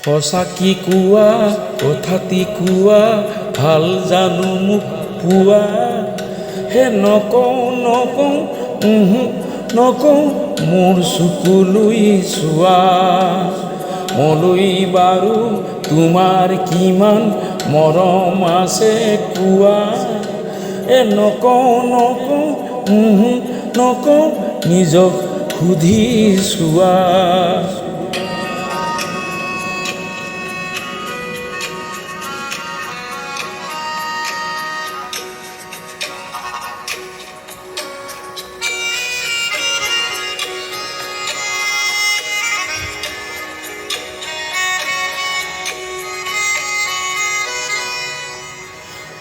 সঁচাকি কোৱা কথাটি কোৱা ভাল জানো মোক পোৱা হে নকওঁ মোৰ চকুলৈ চোৱা মলৈ বাৰু তোমাৰ কিমান মৰম আছে কোৱা নকওঁ নিজক সুধি চোৱা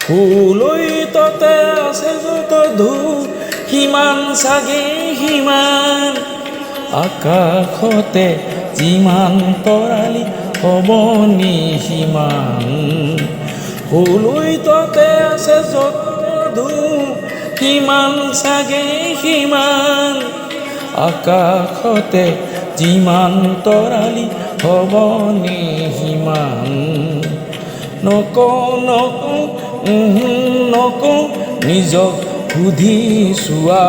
ফুলৈ ততে আছে যত ধূপ সিমান চাগে সিমান আকাশতে যিমান তৰালি হ'ব নি সিমান ফুলৈ ততে আছে যত ধূপ সিমান চাগে সিমান আকাশতে যিমান তৰালি হ'ব নি সিমান নকওঁ নিজক সুধি চোৱা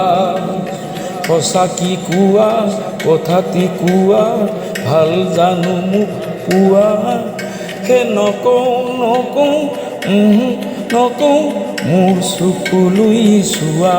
সঁচাকি কোৱা কথাটি কোৱা ভাল জানো মোক পোৱা হে নকওঁ মোৰ চকুলৈ চোৱা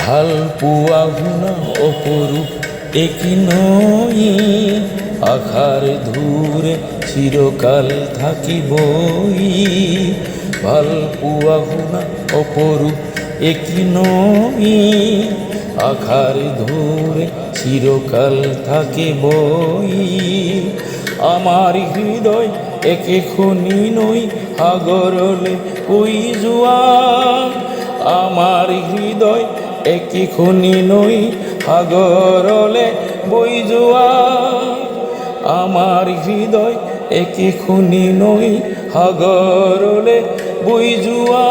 ভাল পোৱা শুনা অপৰূপ একি নৈ আশাৰ ধূৰে চিৰকাল থাকিবই ভাল পোৱা শুনা অপৰূপ একি নৈ আশাৰ ধূৰে চিৰকাল থাকিবই আমাৰ হৃদয় একেখনি নৈ সাগৰলৈ বৈ যোৱা আমাৰ হৃদয় একেখনি নৈ সাগৰলে বৈ যোৱা আমাৰ হৃদয় একেখনি নৈ সাগৰলে বৈ যোৱা